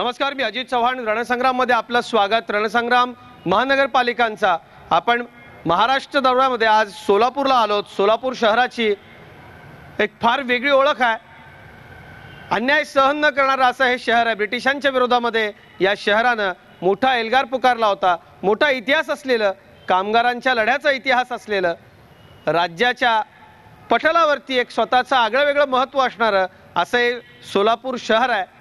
नमस्कार, मी अजित चव्हाण. रणसंग्राम मध्ये आपलं स्वागत. रणसंग्राम महानगरपालिकांचा आपण महाराष्ट्र दौऱ्यामध्ये आज सोलापूरला आलो. सोलापूर शहराची एक फार वेगळी ओळख आहे. अन्याय सहन न करणारा असं हे शहर आहे. ब्रिटिशांच्या विरोधामध्ये या शहरानं मोठा एल्गार पुकारला होता. मोठा इतिहास असलेलं, कामगारांच्या लढ्याचा इतिहास असलेलं, राज्याच्या पटलावरती एक स्वतःचं आगळंवेगळं महत्त्व असणारं असं हे सोलापूर शहर आहे.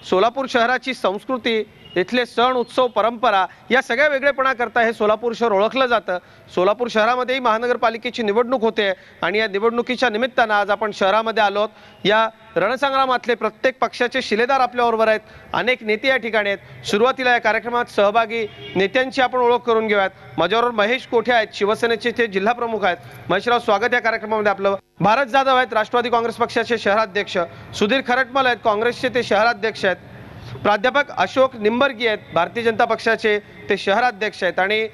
सोलापूर शहराची संस्कृती, इथले सण उत्सव परंपरा या सगळ्या वेगळेपणा करता हे सोलापूर शहर ओळखलं जातं. सोलापूर शहरामध्येही महानगरपालिकेची निवडणूक होते आणि या निवडणुकीच्या निमित्तानं आज आपण शहरामध्ये आलो आहोत. या रणसंग्रामातले प्रत्येक पक्षाचे शिलेदार आपल्याबरोबर आहेत. अनेक नेते या ठिकाणी आहेत. सुरुवातीला या कार्यक्रमात सहभागी नेत्यांची आपण ओळख करून घेऊयात. माझ्याबरोबर महेश कोठे आहेत, शिवसेनेचे ते जिल्हा प्रमुख आहेत. महेशराव, स्वागत या कार्यक्रमामध्ये आपलं. भारत जाधव आहेत, राष्ट्रवादी काँग्रेस पक्षाचे शहराध्यक्ष. सुधीर खरटमल आहेत, काँग्रेसचे ते शहराध्यक्ष आहेत. प्राध्यापक अशोक निंबर्गी आहेत, भारतीय जनता पक्षाचे ते शहराध्यक्ष आहेत. आणि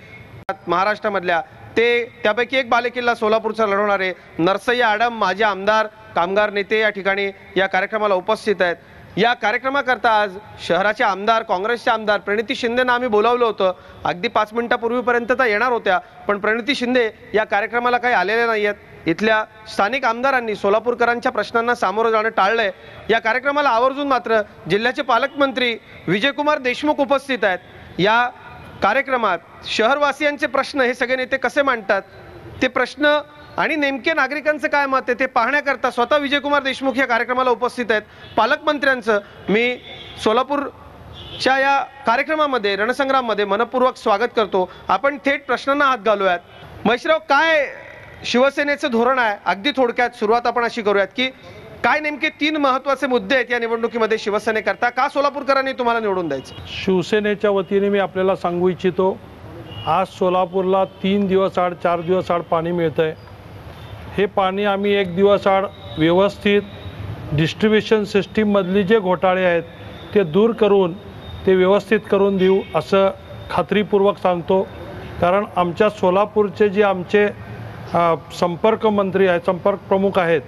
महाराष्ट्रामधल्या त्यापैकी एक बालेकिल्ला सोलापूरचा लढवणारे नरसय्या आडम, माजी आमदार, कामगार नेते या ठिकाणी या कार्यक्रमाला उपस्थित आहेत. या कार्यक्रमाकरता आज शहराचे आमदार, काँग्रेसचे आमदार प्रणिती शिंदेंना आम्ही बोलावलं होतं. अगदी 5 मिनिटापूर्वीपर्यंत त्या येणार होत्या, पण प्रणिती शिंदे या कार्यक्रमाला काही आलेल्या नाही आहेत. इथल्या स्थानिक आमदारांनी सोलापूरकरांच्या प्रश्नांना सामोरं जाणं टाळलंय. या कार्यक्रमाला आवर्जून मात्र जिल्ह्याचे पालकमंत्री विजयकुमार देशमुख उपस्थित आहेत. या कार्यक्रमात शहरवासियांचे प्रश्न हे सगळे नेते कसे मांडतात, ते प्रश्न आणि नेमके नागरिकांचं काय मत आहे ते पाहण्याकरता स्वतः विजयकुमार देशमुख या कार्यक्रमाला उपस्थित आहेत. पालकमंत्र्यांचं मी सोलापूरच्या या कार्यक्रमामध्ये, रणसंग्राममध्ये मनपूर्वक स्वागत करतो. आपण थेट प्रश्नांना हात घालूयात. महेशराव, काय शिवसेनेचं धोरण आहे? अगदी थोडक्यात सुरुवात आपण अशी करूयात की काय नेमके 3 महत्त्वाचे मुद्दे आहेत या निवडणुकीमध्ये शिवसेनेकरता? का सोलापूरकरांनी तुम्हाला निवडून द्यायचं? शिवसेनेच्या वतीने मी आपल्याला सांगू इच्छितो, आज सोलापूरला 3 दिवस आड 4 दिवस आड पाणी मिळतंय. हे पाणी आम्ही 1 दिवस आड व्यवस्थित डिस्ट्रीब्युशन सिस्टीममधली जे घोटाळे आहेत ते दूर करून ते व्यवस्थित करून देऊ असं खात्रीपूर्वक सांगतो. कारण आमच्या सोलापूरचे जे आमचे संपर्क मंत्री आहेत, संपर्क प्रमुख आहेत,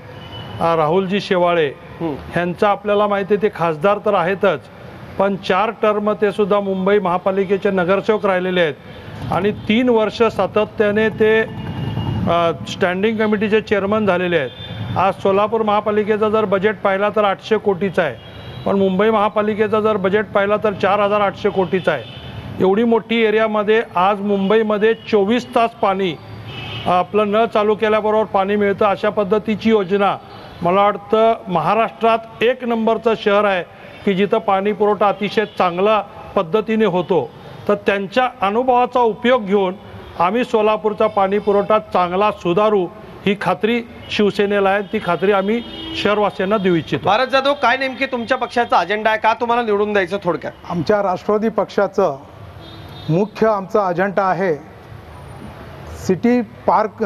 राहुलजी शेवाळे ह्यांचं आपल्याला माहिती आहे, ते खासदार तर आहेतच, पण 4 टर्म ते सुद्धा मुंबई महापालिकेचे नगरसेवक राहिलेले आहेत आणि 3 वर्ष सातत्याने ते स्टँडिंग कमिटीचे चेअरमन झालेले आहेत. आज सोलापूर महापालिकेचा जर बजेट पाहिला तर 800 कोटीचा आहे, पण मुंबई महापालिकेचा जर बजेट पाहिला तर 4800 कोटीचा आहे. एवढी मोठी एरियामध्ये आज मुंबईमध्ये 24 तास पाणी आपलं नळ चालू केल्याबरोबर पाणी मिळतं. अशा पद्धतीची योजना मला वाटतं महाराष्ट्रात 1 नंबरचं शहर आहे की जिथं पाणी पुरवठा अतिशय चांगला पद्धतीने होतो. तर त्यांच्या अनुभवाचा उपयोग घेऊन आम्ही सोलापूरचा पाणी पुरवठा चांगला सुधारू ही खात्री शिवसेनेला आहे. ती खात्री आम्ही शहरवासियांना देऊ इच्छितो. भारत जाधव, काय नेमके तुमच्या पक्षाचा अजेंडा आहे? का तुम्हाला निवडून द्यायचं? थोडक्यात. आमच्या राष्ट्रवादी पक्षाचं मुख्य आमचा अजेंडा आहे सिटी पार्क,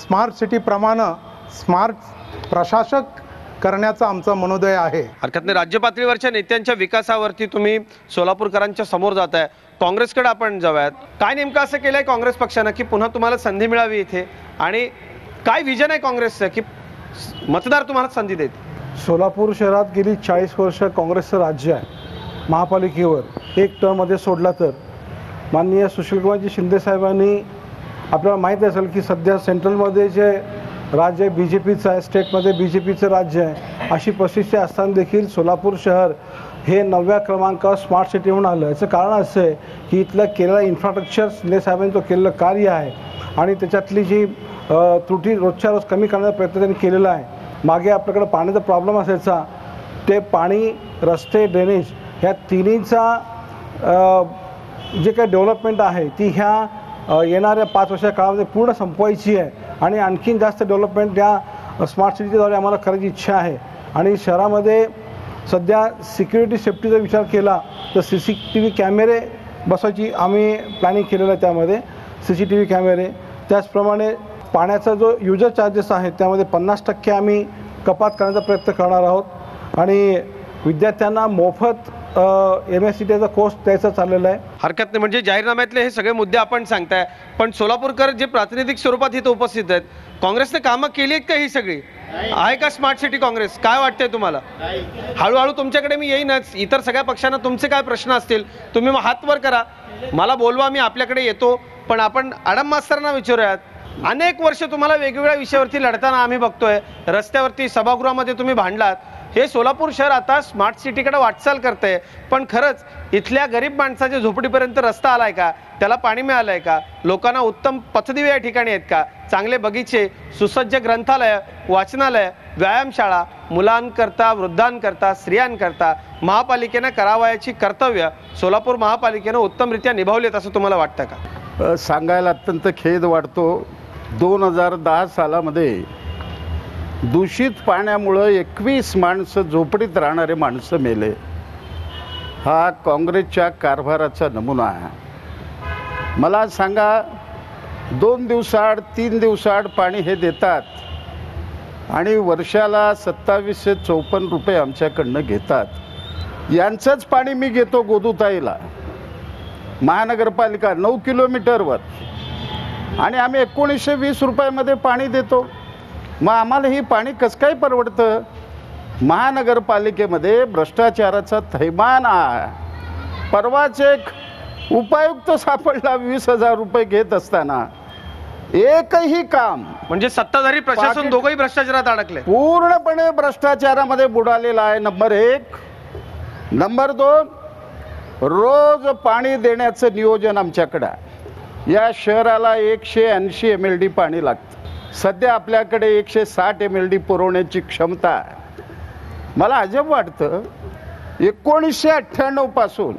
स्मार्ट सिटीप्रमाणे स्मार्ट प्रशासक करण्याचा आमचा मनोदय आहे. हरकत नाही. राज्य पातळीवरच्या नेत्यांच्या विकासावरती तुम्ही सोलापूरकरांच्या समोर जात आहे. काँग्रेसकडे आपण जाऊयात. काय नेमकं असं केलंय काँग्रेस पक्षानं की पुन्हा तुम्हाला संधी मिळावी इथे, आणि काय विजन आहे काँग्रेसचं की मतदार तुम्हाला संधी देत? सोलापूर शहरात गेली 40 वर्ष काँग्रेसचं राज्य आहे. महापालिकेवर 1 टर्ममध्ये सोडला तर माननीय सुशीलकुमारजी शिंदे साहेबांनी, आपल्याला माहीत असेल की सध्या सेंट्रलमध्ये जे राज्य आहे BJPचं आहे, स्टेटमध्ये BJPचं राज्य आहे. अशी परिस्थिती असताना देखील सोलापूर शहर हे 9व्या क्रमांकावर स्मार्ट सिटी म्हणून आलं. याचं कारण असं आहे की इथलं केलेलं इन्फ्रास्ट्रक्चर शिंदे साहेबांनी तो केलेलं कार्य आहे आणि त्याच्यातली जी त्रुटी रोजच्या रोज कमी करण्याचा प्रयत्न त्यांनी केलेला आहे. मागे आपल्याकडं पाण्याचा प्रॉब्लेम असायचा, ते पाणी, रस्ते, ड्रेनेज ह्या तिन्हीचा जे काही डेव्हलपमेंट आहे ती ह्या येणाऱ्या 5 वर्षाच्या काळामध्ये पूर्ण संपवायची आहे आणि आणखीन जास्त डेव्हलपमेंट या स्मार्ट सिटीद्वारे आम्हाला करायची इच्छा आहे. आणि शहरामध्ये सध्या सिक्युरिटी सेफ्टीचा विचार केला तर CCTV कॅमेरे बसवायची आम्ही प्लॅनिंग केलेलं आहे. त्यामध्ये CCTV कॅमेरे, त्याचप्रमाणे पाण्याचा जो युजर चार्जेस आहे त्यामध्ये 50% आम्ही कपात करण्याचा प्रयत्न करणार आहोत आणि विद्यार्थ्यांना मोफत MSCTचा कोर्स द्यायचा चाललेला आहे. हरकत नाही. म्हणजे जाहीरनाम्यातले हे सगळे मुद्दे आपण सांगताय, पण सोलापूरकर जे प्रातिनिधिक स्वरूपात इथं उपस्थित आहेत, काँग्रेसने कामं केली आहेत का ही सगळी? आहे का स्मार्ट सिटी काँग्रेस? काय वाटतंय तुम्हाला? हळूहळू तुमच्याकडे मी येईनच. इतर सगळ्या पक्षांना तुमचे काय प्रश्न असतील तुम्ही मग हात वर करा, मला बोलवा, मी आपल्याकडे येतो. पण आपण आडम मास्तरांना विचारूयात. अनेक वर्ष तुम्हाला वेगवेगळ्या विषयावरती लढताना आम्ही बघतोय, रस्त्यावरती, सभागृहामध्ये तुम्ही भांडलात. हे सोलापूर शहर आता स्मार्ट सिटीकडे वाटचाल करतंय, पण खरंच इथल्या गरीब माणसाच्या झोपडीपर्यंत रस्ता आलाय का? त्याला पाणी मिळालंय का? लोकांना उत्तम पथदिवे या ठिकाणी आहेत का? चांगले बगीचे, सुसज्ज ग्रंथालय, वाचनालय, व्यायामशाळा, मुलांकरता, वृद्धांकरता, स्त्रियांकरता महापालिकेनं करावयाची कर्तव्य सोलापूर महापालिकेनं उत्तमरित्या निभावलीत असं तुम्हाला वाटतं का? सांगायला अत्यंत खेद वाटतो. 2010 सालामध्ये दूषित पाण्यामुळं 21 माणसं, झोपडीत राहणारे माणसं मेले. हा काँग्रेसच्या कारभाराचा नमुना आहे. मला सांगा, 2 दिवसाआड 3 दिवसाआड पाणी हे देतात आणि वर्षाला 2754 रुपये आमच्याकडनं घेतात. यांचंच पाणी मी घेतो गोदूताईला, महानगरपालिका 9 किलोमीटरवर, आणि आम्ही 1920 रुपयामध्ये पाणी देतो. मग आम्हाला ही पाणी कसं काय परवडतं? महानगरपालिकेमध्ये भ्रष्टाचाराचा थैमान आहे. परवाच एक उपायुक्त सापडला 20,000 रुपये घेत असताना. एकही काम, म्हणजे सत्ताधारी प्रशासन दोघंही भ्रष्टाचारात अडकले, पूर्णपणे भ्रष्टाचारामध्ये बुडालेला आहे. नंबर 1. नंबर 2, रोज पाणी देण्याचं नियोजन आमच्याकडं आहे. या शहराला 180 MLD पाणी लागतं. सध्या आपल्याकडे 160 MLD पुरवण्याची क्षमता आहे. मला अजब वाटतं, 1998 पासून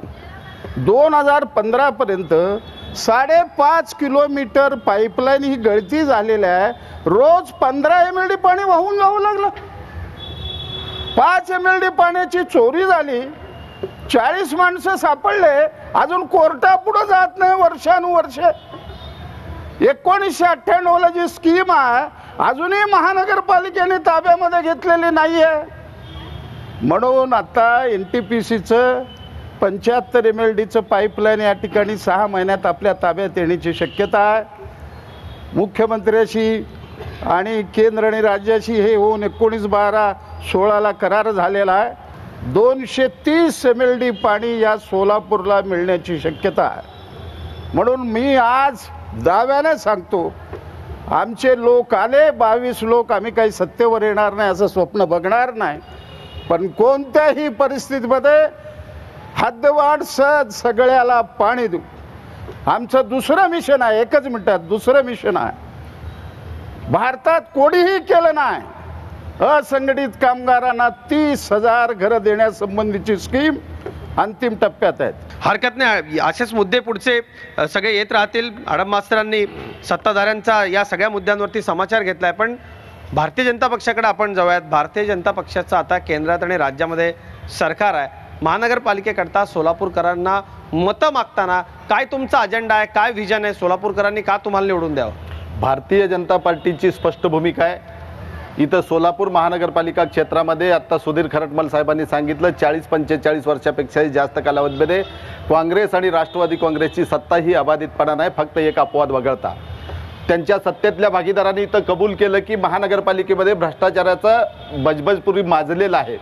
2015 पर्यंत 5.5 किलोमीटर पाईपलाईन ही गळती झालेली आहे. रोज 15 MLD पाणी वाहून जावं लागलं. 5 MLD पाण्याची चोरी झाली. 40 माणसं सापडले, अजून कोर्टापुढे जात नाही वर्षानुवर्ष. 1998ला जी स्कीम आहे अजूनही महानगरपालिकेने ताब्यामध्ये घेतलेली नाही आहे. म्हणून आता NTPCचं 75 MLDचं पाईपलाईन या ठिकाणी 6 महिन्यात आपल्या ताब्यात येण्याची शक्यता आहे. मुख्यमंत्र्याशी आणि केंद्र आणि राज्याशी हे होऊन 19/12/16ला करार झालेला आहे. 230 MLD पाणी या सोलापूरला मिळण्याची शक्यता आहे. म्हणून मी आज दाव्याने सांगतो, आमचे लोक आले 22 लोक, आम्ही काही सत्तेवर येणार नाही असं स्वप्न बघणार नाही, पण कोणत्याही परिस्थितीमध्ये हद्दवाढ सगळ्याला पाणी देऊ. आमचं दुसरं मिशन आहे. 1 मिनिटात दुसरं मिशन आहे. भारतात कोणीही केलं नाही. असंघटित कामगारांना 30,000 घरं देण्यासंबंधीची स्कीम अंतिम टप्प्यात आहेत. हरकत नाही. असेच मुद्दे पुढचे सगळे येत राहतील. आडम मास्तरांनी सत्ताधाऱ्यांचा या सगळ्या मुद्द्यांवरती समाचार घेतलाय. पण भारतीय जनता पक्षाकडे आपण जाऊयात. भारतीय जनता पक्षाचं आता केंद्रात आणि राज्यामध्ये सरकार आहे. महानगरपालिकेकरता सोलापूरकरांना मतं मागताना काय तुमचा अजेंडा आहे, काय व्हिजन आहे? सोलापूरकरांनी का तुम्हाला निवडून द्यावं? भारतीय जनता पार्टीची स्पष्ट भूमिका आहे. इथं सोलापूर महानगरपालिका क्षेत्रामध्ये आत्ता सुधीर खरटमल साहेबांनी सांगितलं, 40-45 वर्षापेक्षाही जास्त कालावधीमध्ये काँग्रेस आणि राष्ट्रवादी काँग्रेसची सत्ता ही अबाधितपणा नाही, फक्त एक अपवाद वगळता. त्यांच्या सत्तेतल्या भागीदारांनी इथं कबूल केलं की महानगरपालिकेमध्ये भ्रष्टाचाराचं बजबजपुरी माजलेलं आहे.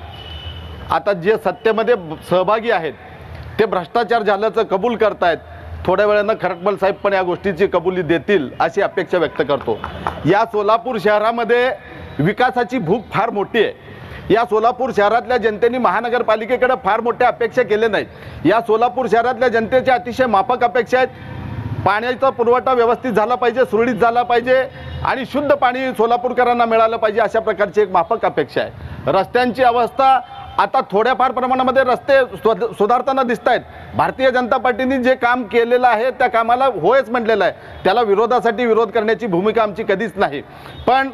आता जे सत्तेमध्ये सहभागी आहेत ते भ्रष्टाचार झाल्याचं कबूल करतायत. थोड्या वेळानं खरटमल साहेब पण या गोष्टीची कबुली देतील अशी अपेक्षा व्यक्त करतो. या सोलापूर शहरामध्ये विकासाची भूक फार मोठी आहे. या सोलापूर शहरातल्या जनतेने महानगरपालिकेकडे फार मोठ्या अपेक्षा केल्या नाहीत. या सोलापूर शहरातल्या जनतेच्या अतिशय माफक अपेक्षा आहेत. पाण्याचा पुरवठा व्यवस्थित झाला पाहिजे, सुरळीत झाला पाहिजे आणि शुद्ध पाणी सोलापूरकरांना मिळालं पाहिजे, अशा प्रकारची एक माफक अपेक्षा आहे. रस्त्यांची अवस्था आता थोड्याफार प्रमाणामध्ये रस्ते सुधारताना दिसत आहेत. भारतीय जनता पार्टीने जे काम केलेलं आहे त्या कामाला होयच म्हटलेलं आहे. त्याला विरोधासाठी विरोध करण्याची भूमिका आमची कधीच नाही. पण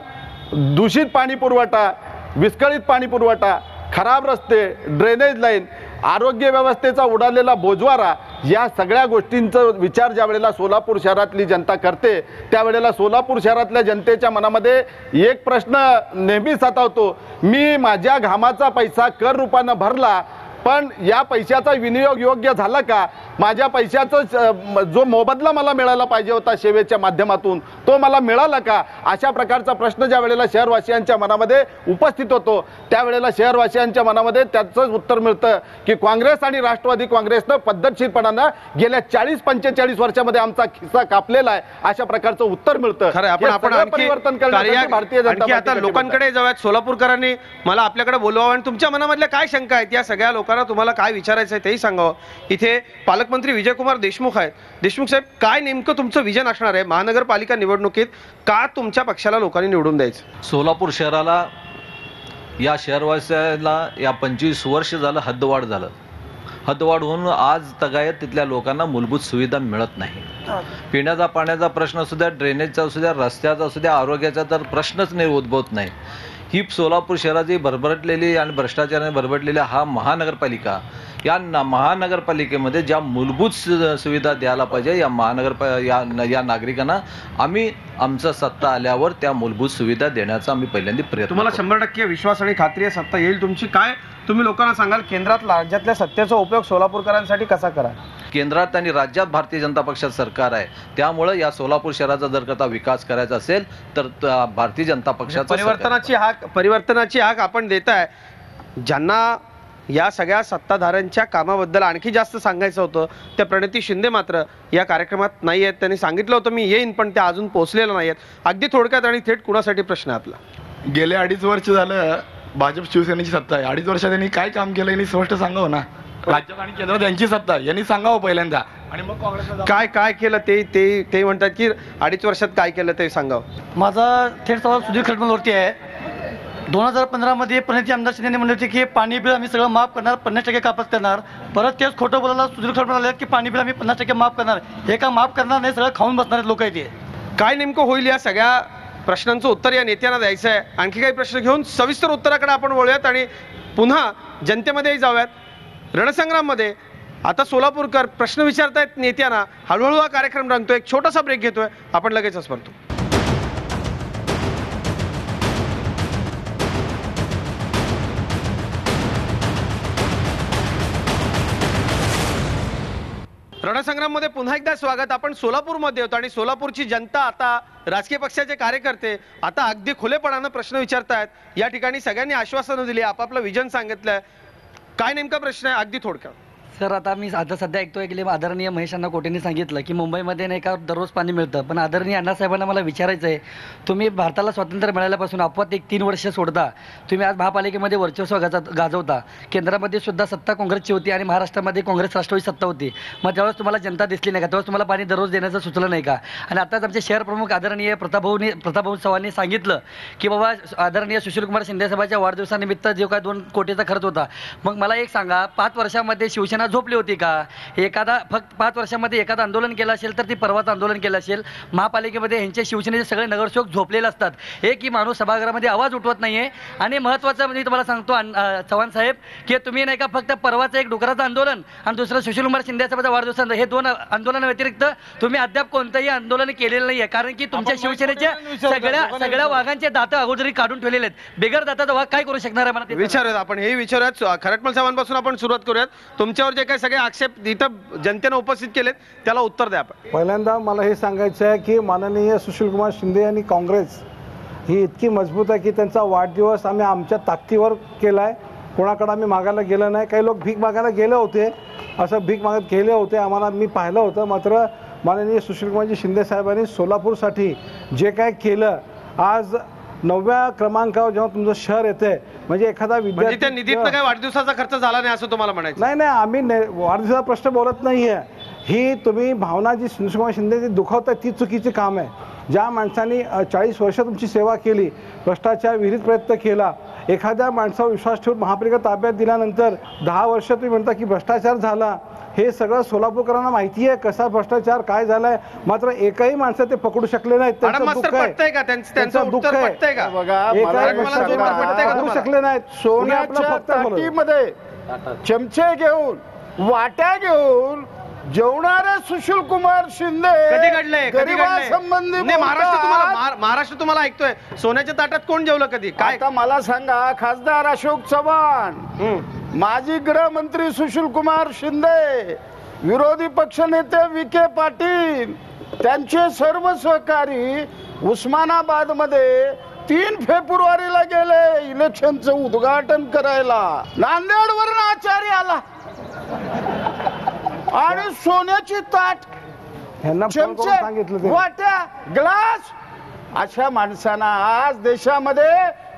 दूषित पाणी पुरवठा, विस्कळीत पाणी पुरवठा, खराब रस्ते, ड्रेनेज लाईन, आरोग्य व्यवस्थेचा उडालेला बोजवारा, या सगळ्या गोष्टींचा विचार ज्या वेळेला सोलापूर शहरातली जनता करते त्यावेळेला सोलापूर शहरातल्या जनतेच्या मनामध्ये एक प्रश्न नेहमी सतावतो, मी माझ्या घामाचा पैसा कर रूपानं भरला पण या पैशाचा विनियोग योग्य झाला का? माझ्या पैशाचं जो मोबदला मला मिळाला पाहिजे होता सेवेच्या माध्यमातून तो मला मिळाला का? अशा प्रकारचा प्रश्न ज्या वेळेला शहरवासियांच्या मनामध्ये उपस्थित होतो त्यावेळेला शहरवासियांच्या मनामध्ये त्याचं उत्तर मिळतं की काँग्रेस आणि राष्ट्रवादी काँग्रेसनं पद्धतशीरपणानं गेल्या 40-45 वर्षामध्ये आमचा खिस्सा कापलेला आहे अशा प्रकारचं उत्तर मिळतं. खरं आपण हे आपण सगळं आणखी परिवर्तन करण्यासाठी भारतीय जनता आणखी आता पार्टी लोकांकडे जाऊयात. सोलापूरकरांनी मला आपल्याकडे बोलवावं आणि तुमच्या मनामधल्या काय शंका आहेत या सगळ्या लोकांना तुम्हाला काय विचारायचं आहे तेही सांगावं. इथे पालकमंत्री विजयकुमार देशमुख आहेत. देशमुख साहेब, काय नेमकं तुमचं विजन असणार आहे महानगरपालिका निवडणुकीत? का तुमच्या पक्षाला लोकांनी निवडून द्यायचं? सोलापूर शहराला या शहरवासियाला या 25 वर्ष झालं हद्दवाढ झालं. हद्दवाढ होऊन आज तगायत तिथल्या लोकांना मूलभूत सुविधा मिळत नाही. पिण्याचा पाण्याचा प्रश्न असू द्या, ड्रेनेजचा असू द्या, रस्त्याचा असू द्या, आरोग्याचा तर प्रश्नच नाही उद्भवत नाही. ही सोलापूर शहराची भरभरटलेली आणि भ्रष्टाचाराने भरभरटलेल्या हा महानगरपालिका या महानगरपालिकेमध्ये ज्या मूलभूत सुविधा द्यायला पाहिजे या नागरिकांना आम्ही आमचं सत्ता आल्यावर त्या मूलभूत सुविधा देण्याचा आम्ही पहिल्यांदा प्रयत्न तुम्हाला करू. 100% विश्वास आणि खात्री आहे सत्ता येईल तुमची. काय तुम्ही लोकांना सांगाल केंद्रात राज्यातल्या सत्तेचा उपयोग सोलापूरकरांसाठी कसा करा? केंद्रात आणि राज्यात भारतीय जनता पक्षाचं सरकार आहे त्यामुळं या सोलापूर शहराचा जर का विकास करायचा असेल तर भारतीय जनता पक्षाचा परिवर्तनाची हाक आपण देताय. ज्यांना या सगळ्या सत्ताधाऱ्यांच्या कामाबद्दल आणखी जास्त सांगायचं होतं त्या प्रणिती शिंदे मात्र या कार्यक्रमात नाही आहेत. त्यांनी सांगितलं होतं मी येईन पण त्या अजून पोहोचलेलं नाही आहेत. अगदी थोडक्यात आणि थेट कुणासाठी प्रश्न आहे आपला? गेले 2.5 वर्ष झालं भाजप शिवसेनेची सत्ता आहे. 2.5 वर्षात त्यांनी काय काम केलं यांनी स्पष्ट सांगावं ना. राज्यात आणि केंद्रात यांची सत्ता आहे यांनी सांगावं पहिल्यांदा आणि मग काँग्रेसला काय काय केलं ते म्हणतात की 2.5 वर्षात काय केलं ते सांगावं. माझा थेट सवाल सुधीर खडमलवरती आहे. 2015 मध्ये प्रणिती आमदार शिंदे म्हणले होते की पाणी बिल आम्ही सगळं माफ करणार, 50% कापास करणार. परत तेच खोटं बोलायला सुधीर खडमल आले की पाणी बिल आम्ही 50% माफ करणार. हे का माफ करणार नाही, सगळं खाऊन बसणार लोक आहेत. ते काय नेमकं होईल या सगळ्या प्रश्नांचं उत्तर या नेत्यांना द्यायचं आहे. आणखी काही प्रश्न घेऊन सविस्तर उत्तराकडे आपण वळूयात आणि पुन्हा जनतेमध्येही जाऊयात. रणसंग्राममध्ये आता सोलापूरकर प्रश्न विचारतायत नेत्यांना. हळूहळू हा कार्यक्रम रंगतोय. एक छोटासा ब्रेक घेतोय, आपण लगेचच परतो. रणसंग्राममध्ये पुन्हा एकदा स्वागत. आपण सोलापूरमध्ये होतो आणि सोलापूरची जनता आता राजकीय पक्षाचे कार्यकर्ते आता अगदी खुलेपणानं प्रश्न विचारतायत. या ठिकाणी सगळ्यांनी आश्वासनं दिली, आपापलं विजन सांगितलंय. काय नेमका प्रश्न आहे अगदी थोडक्यात? सर आता मी आता सध्या ऐकतोय की आदरणीय महेश अण्णा कोटेंनी सांगितलं की मुंबईमध्ये नाही का दररोज पाणी मिळतं. पण आदरणीय अण्णासाहेबांना मला विचारायचं आहे, तुम्ही भारताला स्वातंत्र्य मिळाल्यापासून अपवाद 3 वर्ष सोडता तुम्ही आज महापालिकेमध्ये वर्चस्व गाजवता. केंद्रामध्ये सुद्धा सत्ता काँग्रेसची होती आणि महाराष्ट्रामध्ये काँग्रेस राष्ट्रवादी सत्ता होती. मग त्यावेळेस तुम्हाला जनता दिसली नाही का? त्यावेळेस तुम्हाला पाणी दररोज देण्याचं सुचलं नाही का? आणि आताच आमचे शहर प्रमुख आदरणीय प्रतापभाऊ चव्हाणांनी सांगितलं की बाबा आदरणीय सुशीलकुमार शिंदे साहेबांच्या वाढदिवसानिमित्त जो काय 2 कोटीचा खर्च होता. मग मला एक सांगा, 5 वर्षामध्ये शिवसेना झोपली होती का? एखादा फक्त 5 वर्षामध्ये एखादं आंदोलन केलं असेल तर ती परवाचं आंदोलन केलं असेल. महापालिकेमध्ये ह्यांचे शिवसेनेचे सगळे नगरसेवक झोपलेले असतात. की माणूस सभागृहामध्ये आवाज उठवत नाहीये. आणि महत्त्वाचं म्हणजे तुम्हाला सांगतो चव्हाण साहेब की तुम्ही नाही का फक्त परवाचं एक डुकराचं आंदोलन आणि दुसरं सुशीलकुमार शिंदे साहेबांचा वाढदिवस हे 2 आंदोलनाव्यतिरिक्त तुम्ही अद्याप कोणतंही आंदोलन केलेलं नाहीये. कारण की तुमच्या शिवसेनेच्या सगळ्या वाघांचे दात अगोदरी काढून ठेवलेले आहेत. बिगर दाताचा वाघ काय करू शकणार आहे? मला विचारूयात आपण, हे विचारूयात. खरटमल साहेबांपासून आपण सुरुवात करूयात. तुमच्यावर जे काही सगळे आक्षेप इथं जनतेने उपस्थित केलेत त्याला उत्तर द्या आपण. पहिल्यांदा मला हे सांगायचं आहे की माननीय सुशीलकुमार शिंदे आणि काँग्रेस ही इतकी मजबूत आहे की त्यांचा वाढदिवस आम्ही आमच्या ताकदीवर केला आहे. कोणाकडे आम्ही मागायला गेलं नाही. काही लोक भीक मागायला गेले होते, असं भीक मागत गेले होते, आम्हाला मी पाहिलं होतं. मात्र माननीय सुशीलकुमारजी शिंदे साहेबांनी सोलापूरसाठी जे काय केलं, आज 9व्या क्रमांकावर जेव्हा तुमचं शहर येते म्हणजे एखादा विद्यार्थी त्या निधीतनं काही वाढदिवसाचा खर्च झाला नाही असं तुम्हाला म्हणायचं? नाही, आम्ही वाढदिवसाचा प्रश्न बोलत नाहीये. ही तुम्ही भावना जी सुशीलकुमार शिंदे दुखावताय ती चुकीची काम आहे. ज्या माणसांनी 40 वर्ष तुमची सेवा केली, भ्रष्टाचार विहिरीत प्रयत्न केला, एखाद्या माणसावर विश्वास ठेवून महापालिका ताब्यात दिल्यानंतर 10 वर्ष तुम्ही म्हणता की भ्रष्टाचार झाला. हे सगळं सोलापूरकरांना माहिती आहे कसा भ्रष्टाचार काय झालाय. मात्र एकही माणसं ते पकडू शकले नाहीत. त्यांचं दुःख आहे, त्यांचं दुःख आहे. पकडू शकले नाहीत. सोन्याच्या ताटीमध्ये चमचे घेऊन वाट्या घेऊन जेवणारे सुशीलकुमार शिंदे कधी घडलंय? संबंधी महाराष्ट्र तुम्हाला ऐकतोय. सोन्याच्या ताटात कोण जेवलं कधी? काय आता मला सांगा, खासदार अशोक चव्हाण माजी गृहमंत्री सुशीलकुमार शिंदे, विरोधी पक्षनेते विखे पाटील, त्यांचे सर्व सहकारी उस्मानाबादमध्ये 3 फेब्रुवारीला गेले इलेक्शनचं उद्घाटन करायला. नांदेडवरून आचार्य आला आणि सोन्याची ताट, ह्यांना फोन करून सांगितलं चमचे, ते. वाट्या, ग्लास, अशा माणसांना आज देशामध्ये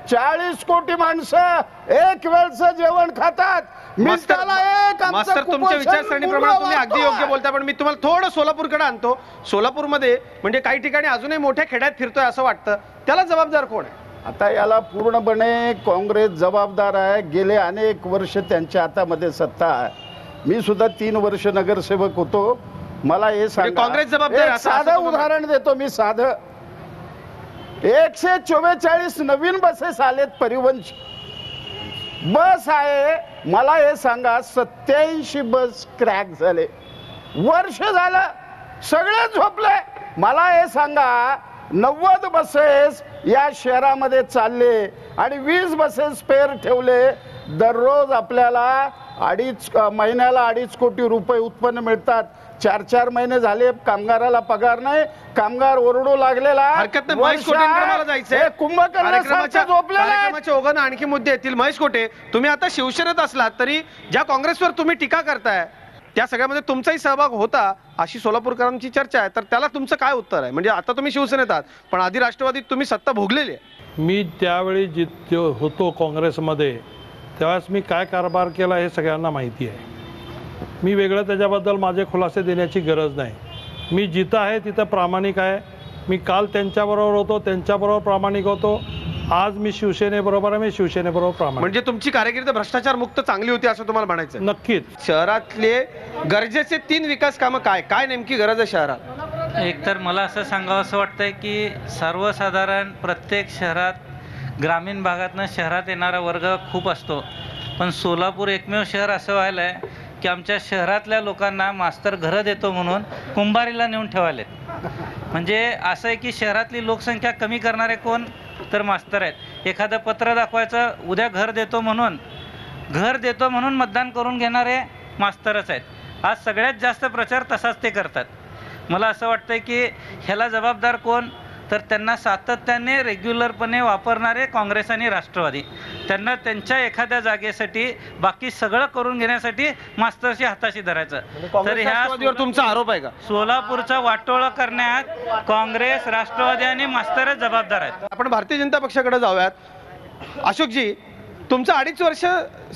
40 कोटी माणसं एक वेळचं जेवण खातात. मास्तर तुमच्या विचारसरणीप्रमाणे तुम्ही अगदी योग्य बोलता, पण मी तुम्हाला थोडं सोलापूरकडे आणतो. सोलापूरमध्ये म्हणजे काही ठिकाणी अजूनही मोठ्या खेड्यात फिरतोय असं वाटतं, त्याला जबाबदार कोण आहे? आता याला पूर्णपणे काँग्रेस जबाबदार आहे. गेले अनेक वर्ष त्यांच्या हातामध्ये सत्ता आहे. मी सुद्धा 3 वर्ष नगरसेवक होतो. मला हे सांगा, काँग्रेस जबाबदार एक साधं उदाहरण देतो मी. साधं 144 नवीन बसेस आलेत, परिवहन बस आहे. मला हे सांगा 87 बस क्रॅक झाले. वर्ष झालं सगळे झोपले. मला हे सांगा 90 बसेस या शहरामध्ये चालले आणि 20 बसेस स्पेअर ठेवले. दररोज आपल्याला महिन्याला 2.5 कोटी रुपये उत्पन्न मिळतात. 4 महिने झाले कामगाराला पगार नाही. कामगार ओरडू लागलेला. हरकत नाही, महेश कोटेंकडे मला जायचंय. कार्यक्रमाच्या ओघानं आणखी मुद्दे येतील. महेश कोटे, तुम्ही आता शिवसेनेत असलात तरी ज्या काँग्रेसवर तुम्ही टीका करताय त्या सगळ्यामध्ये तुमचाही सहभाग होता अशी सोलापूरकरांची चर्चा आहे, तर त्याला तुमचं काय उत्तर आहे? म्हणजे आता तुम्ही शिवसेनेत आहात पण आधी राष्ट्रवादीत तुम्ही सत्ता भोगलेली आहे. मी त्यावेळी होतो काँग्रेसमध्ये त्यावेळेस मी काय कारभार केला हे सगळ्यांना माहिती आहे. मी वेगळं त्याच्याबद्दल माझे खुलासे देण्याची गरज नाही. मी जिथं आहे तिथं प्रामाणिक आहे. मी काल त्यांच्याबरोबर होतो, त्यांच्याबरोबर प्रामाणिक होतो. आज मी शिवसेनेबरोबर आहे, मी शिवसेनेबरोबर प्रामाणिक. म्हणजे तुमची कारकीर्द भ्रष्टाचार मुक्त चांगली होती असं तुम्हाला म्हणायचं? नक्कीच. शहरातले गरजेचे 3 विकास कामं काय नेमकी गरज आहे शहरात? एक तर मला असं सांगावं असं वाटतंय की सर्वसाधारण प्रत्येक शहरात ग्रामीण भागातनं शहरात येणारा वर्ग खूप असतो, पण सोलापूर एकमेव शहर असं व्हायलं आहे की आमच्या शहरातल्या लोकांना मास्तर घरं देतो म्हणून कुंभारीला नेऊन ठेवालेत. म्हणजे असं आहे की शहरातली लोकसंख्या कमी करणारे कोण तर मास्तर आहेत. एखादं पत्र दाखवायचं, उद्या घर देतो म्हणून मतदान करून घेणारे मास्तरच आहेत. आज सगळ्यात जास्त प्रचार तसाच ते करतात. मला असं वाटतंय की ह्याला जबाबदार कोण तर त्यांना सातत्याने रेग्युलरपणे वापरणारे काँग्रेस आणि राष्ट्रवादी. त्यांना त्यांच्या एखाद्या जागेसाठी बाकी सगळं करून घेण्यासाठी मास्तरशी हाताशी धरायचं. तर ह्या तुमचा आरोप आहे का सोलापूरचा वाटोळा करण्यात काँग्रेस, राष्ट्रवादी आणि मास्तरच जबाबदार आहेत? आपण भारतीय जनता पक्षाकडे जाऊयात. अशोकजी, तुमचं 2.5 वर्ष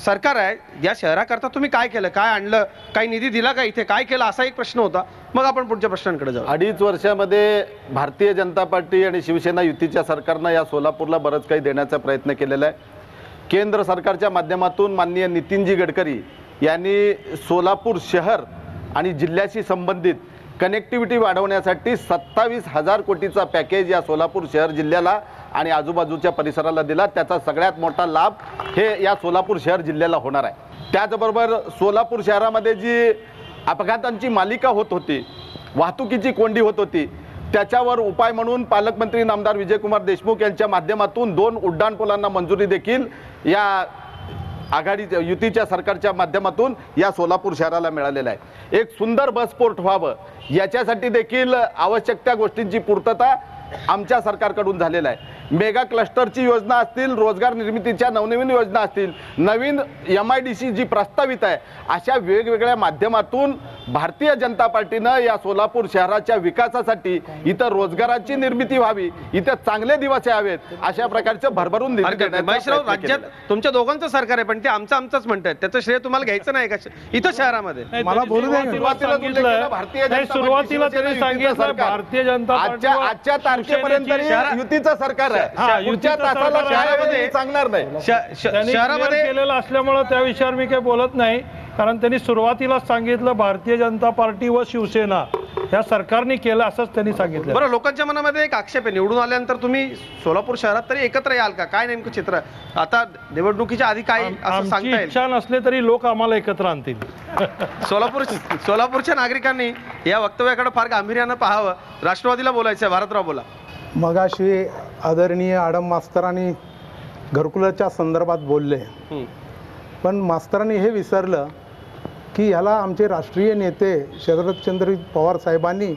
सरकार आहे. या शहराकरता तुम्ही काय केलं, काय आणलं, काही निधी दिला का, इथे काय केलं, असा एक प्रश्न होता. मग आपण पुढच्या प्रश्नांकडे जाऊ. 2.5 वर्षामध्ये भारतीय जनता पार्टी आणि शिवसेना युतीच्या सरकारनं या सोलापूरला बरंच काही देण्याचा प्रयत्न केलेला आहे. केंद्र सरकारच्या माध्यमातून माननीय नितीनजी गडकरी यांनी सोलापूर शहर आणि जिल्ह्याशी संबंधित कनेक्टिव्हिटी वाढवण्यासाठी 27,000 कोटीचा पॅकेज या सोलापूर शहर जिल्ह्याला आणि आजूबाजूच्या परिसराला दिला. त्याचा सगळ्यात मोठा लाभ हे या सोलापूर शहर जिल्ह्याला होणार आहे. त्याचबरोबर सोलापूर शहरामध्ये जी अपघातांची मालिका होत होती, वाहतुकीची कोंडी होत होती, त्याच्यावर उपाय म्हणून पालकमंत्री नामदार विजयकुमार देशमुख यांच्या माध्यमातून 2 उड्डाणपुलांना मंजुरी देखील या आघाडीच्या युतीच्या सरकारच्या माध्यमातून या सोलापूर शहराला मिळालेला आहे. एक सुंदर बस पोर्ट व्हावं याच्यासाठी देखील आवश्यक त्या गोष्टींची पूर्तता आमच्या सरकारकडून झालेला आहे. मेगा क्लस्टरची योजना असतील, रोजगार निर्मितीच्या नवनवीन योजना असतील, नवीन MIDC जी प्रस्तावित आहे, अशा वेगवेगळ्या माध्यमातून भारतीय जनता पार्टीनं या सोलापूर शहराच्या विकासासाठी इथं रोजगाराची निर्मिती व्हावी, इथं चांगले दिवस यावेत, अशा प्रकारचं भरभरून राज्यात तुमच्या दोघांचं सरकार आहे पण ते आमचंच म्हणतात, त्याचं श्रेय तुम्हाला घ्यायचं नाही का इथं शहरामध्ये? मला बोलू द्या. सुरुवातीला त्यांनी सांगितलं भारतीय जनता पार्टी आजच्या तारखेपर्यंत युतीचं सरकार आहे. पुढच्या तासाला शहरामध्ये सांगणार नाही. शहरामध्ये केलेलं असल्यामुळे त्या विषयावर मी काही बोलत नाही, कारण त्यांनी सुरुवातीलाच सांगितलं भारतीय जनता पार्टी व शिवसेना या सरकारने केलं असंच त्यांनी सांगितलं. बरं, लोकांच्या मनामध्ये एक आक्षेप आहे, निवडून आल्यानंतर तुम्ही सोलापूर शहरात तरी एकत्र याल का, काय नेमकं चित्र आता निवडणुकीच्या आधी काय असं सांगता येईल? इच्छा नसले तरी लोक आम्हाला एकत्र आणतील. सोलापूरच्या नागरिकांनी या वक्तव्याकडे फार गांभीर्यानं पाहावं. राष्ट्रवादीला बोलायचं, भारतराव बोला. मगाशी आदरणीय आडम मास्तरांनी घरकुलाच्या संदर्भात बोलले. पण मास्तरांनी हे विसरलं की ह्याला आमचे राष्ट्रीय नेते शरदचंद्र पवार साहेबांनी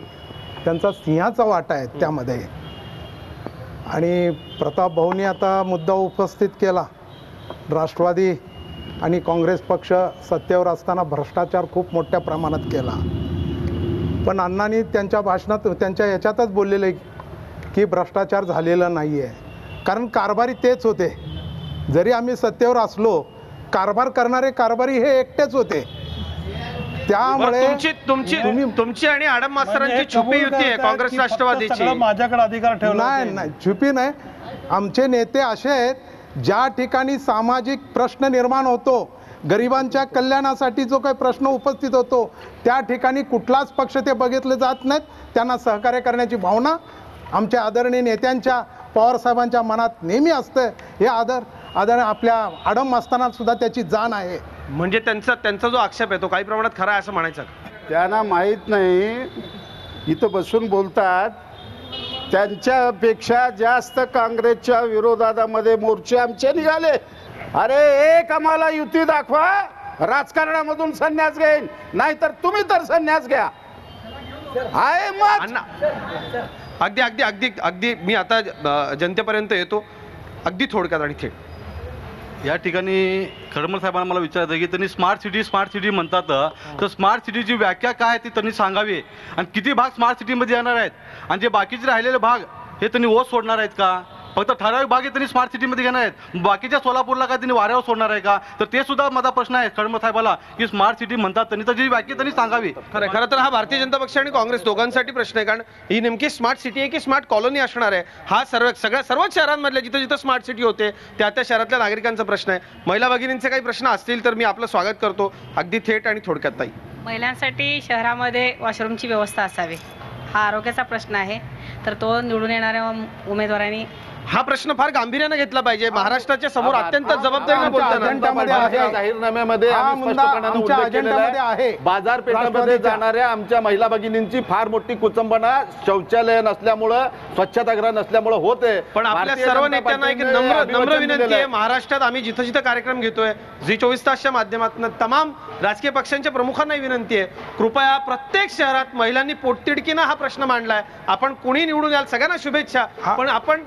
त्यांचा सिंहाचा वाटा आहे त्यामध्ये. आणि प्रताप भाऊंनी आता मुद्दा उपस्थित केला, राष्ट्रवादी आणि काँग्रेस पक्ष सत्तेवर असताना भ्रष्टाचार खूप मोठ्या प्रमाणात केला. पण अण्णांनी त्यांच्या भाषणात त्यांच्या याच्यातच बोललेलं आहे की भ्रष्टाचार झालेला नाही आहे, कारण कारभारी तेच होते. जरी आम्ही सत्तेवर असलो, कारभार करणारे कारभारी हे एकटेच होते. त्यामुळे तुमची आणि आडम मास्तरांची छुपी युती आहे काँग्रेस राष्ट्रवादीची. माझ्याकडे अधिकार ठेवला नाही, छुपी नाही. आमचे नेते असे आहेत ज्या ठिकाणी सामाजिक प्रश्न निर्माण होतो, गरिबांच्या कल्याणासाठी जो काही प्रश्न उपस्थित होतो, त्या ठिकाणी कुठलाच पक्ष ते बघितले जात नाहीत. त्यांना सहकार्य करण्याची भावना आमच्या आदरणीय नेत्यांच्या पवारसाहेबांच्या मनात नेहमी असतं. हे आदर आपल्या आडम असताना सुद्धा त्याची जाण आहे. म्हणजे त्यांचा जो आक्षेप आहे तो काही प्रमाणात खरा आहे असं म्हणायचं. त्यांना माहीत नाही, इथं बसून बोलतात. त्यांच्यापेक्षा जास्त काँग्रेसच्या विरोधामध्ये मोर्चे आमचे निघाले. अरे एक आम्हाला युती दाखवा, राजकारणामधून संन्यास घेईन, नाहीतर तुम्ही तर संन्यास घ्या. आहे मग अगदी अगदी अगदी अगदी मी आता जनतेपर्यंत येतो. अगदी थोडक्यात आणि थेट या ठिकाणी खडमल साहेबांना मला विचारायचं आहे की त्यांनी स्मार्ट सिटी म्हणतात, तर स्मार्ट सिटीची व्याख्या काय आहे ती त्यांनी सांगावी. आणि किती भाग स्मार्ट सिटीमध्ये येणार आहेत, आणि जे बाकीचे राहिलेले भाग हे त्यांनी ओस सोडणार आहेत का? फक्त ठराविक भाग हे त्यांनी स्मार्ट सिटीमध्ये घेणार आहेत, बाकीच्या सोलापूरला काय त्यांनी वाऱ्यावर सोडणार आहे का? तर ते सुद्धा माझा प्रश्न आहे खडमल साहेबाला की स्मार्ट सिटी म्हणतात त्यांनी, तर जी व्याख्या त्यांनी सांगावी. खरं तर हा भारतीय जनता पक्ष आणि काँग्रेस दोघांसाठी प्रश्न आहे, कारण ही नेमकी स्मार्ट सिटी आहे की स्मार्ट कॉलनी असणार आहे, हा सर्वच शहरांमधल्या जिथं जिथं स्मार्ट सिटी होते त्या शहरातल्या नागरिकांचा प्रश्न आहे. महिला भगिनींचे काही प्रश्न असतील तर मी आपलं स्वागत करतो. अगदी थेट आणि थोडक्यात ताई. महिलांसाठी शहरामध्ये वॉशरूमची व्यवस्था असावी, हा आरोग्याचा प्रश्न आहे. तर तो निवडून येणाऱ्या उमेदवारांनी हा प्रश्न फार गांभीर्याने घेतला पाहिजे. महाराष्ट्राच्या समोर अत्यंत जबाबदारीने बोलताना जाहीरनाम्यामध्ये बाजारपेठामध्ये जाणाऱ्या आमच्या महिला भगिनींची फार मोठी कुचंबना शौचालय नसल्यामुळं, स्वच्छतागृह नसल्यामुळं होते. पण आपल्या सर्व नेत्यांना एक नम्र विनंती आहे, महाराष्ट्रात आम्ही जिथं जिथं कार्यक्रम घेतोय झी24 तासच्या माध्यमातून तमाम राजकीय पक्षांच्या प्रमुखांनाही विनंती आहे, कृपया प्रत्येक शहरात महिलांनी पोटतिडकीनं हा प्रश्न मांडलाय. आपण कुणी निवडून याल, सगळ्यांना शुभेच्छा, पण आपण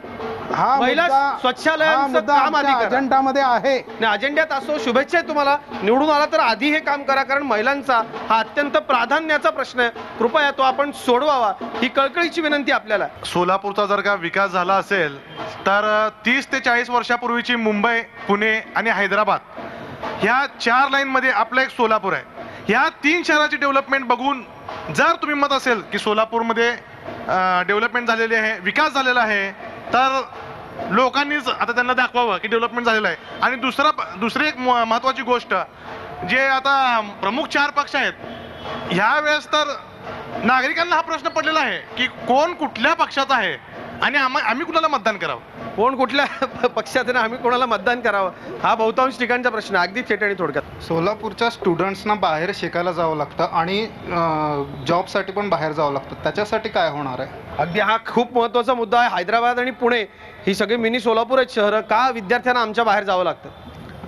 महिला शौचालयांचं काम आधी करा. अजेंडामध्ये आहे, अजेंड्यात असो. शुभेच्छा आहे तुम्हाला, निवडून आला तर आधी हे काम करा, कारण महिलांचा हा अत्यंत प्राधान्याचा प्रश्न आहे. कृपया तो आपण सोडवावा, ही कळकळीची विनंती आपल्याला. सोलापूरचा जर का विकास झाला असेल तर 30 ते 40 वर्षापूर्वीची मुंबई, पुणे आणि हैदराबाद ह्या 4 लाईनमध्ये आपलं एक सोलापूर आहे. ह्या 3 शहराची डेव्हलपमेंट बघून जर तुम्ही मत असेल की सोलापूरमध्ये डेव्हलपमेंट झालेली आहे, विकास झालेला आहे, तर लोकांनीच आता त्यांना दाखवावं की डेव्हलपमेंट झालेलं आहे. आणि दुसरी एक महत्त्वाची गोष्ट, जे आता प्रमुख 4 पक्ष आहेत, ह्या वेळेस तर नागरिकांना हा प्रश्न पडलेला आहे की कोण कुठल्या पक्षाचा आहे आणि आम्ही कुणाला मतदान करावं, कोण कुठल्या पक्षाचं आम्ही कोणाला मतदान करावं, हा बहुतांश ठिकाणचा प्रश्न. अगदी थेट आणि थोडक्यात. सोलापूरच्या स्टुडंट्सना बाहेर शिकायला जावं लागतं आणि जॉबसाठी पण बाहेर जावं लागतं, त्याच्यासाठी काय होणार आहे? अगदी हा खूप महत्त्वाचा मुद्दा आहे. हैदराबाद आणि पुणे ही सगळी मिनी सोलापूर आहेत शहरं, का विद्यार्थ्यांना आमच्या बाहेर जावं लागतं?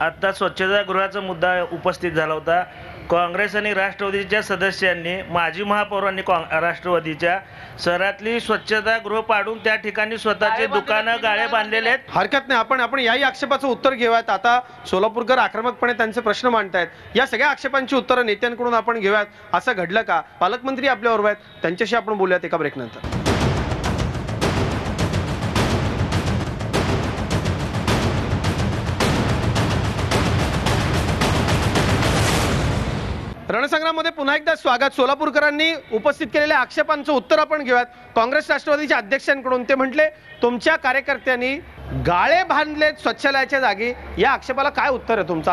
आता स्वच्छतागृहाचा मुद्दा उपस्थित झाला होता. काँग्रेस आणि राष्ट्रवादीच्या सदस्यांनी, माजी महापौरांनी राष्ट्रवादीच्या शहरातली स्वच्छतागृह पाडून त्या ठिकाणी स्वतःचे दुकानं, गाळे बांधलेले आहेत. हरकत नाही, आपण याही आक्षेपाचं उत्तर घेऊयात. आता सोलापूरकर आक्रमकपणे त्यांचे प्रश्न मांडतायत, या सगळ्या आक्षेपांची उत्तरं नेत्यांकडून आपण घेऊयात. असं घडलं का? पालकमंत्री आपल्याबरोबर आहेत, त्यांच्याशी आपण बोलूयात एका ब्रेक नंतर. रणसंग्राममध्ये पुन्हा एकदा स्वागत. सोलापूरकरांनी उपस्थित केलेल्या आक्षेपांचं उत्तर आपण घेऊयात काँग्रेस राष्ट्रवादीच्या अध्यक्षांकडून. ते म्हटले तुमच्या कार्यकर्त्यांनी गाळे बांधलेत स्वच्छालयाच्या जागी, या आक्षेपाला काय उत्तर आहे तुमचं?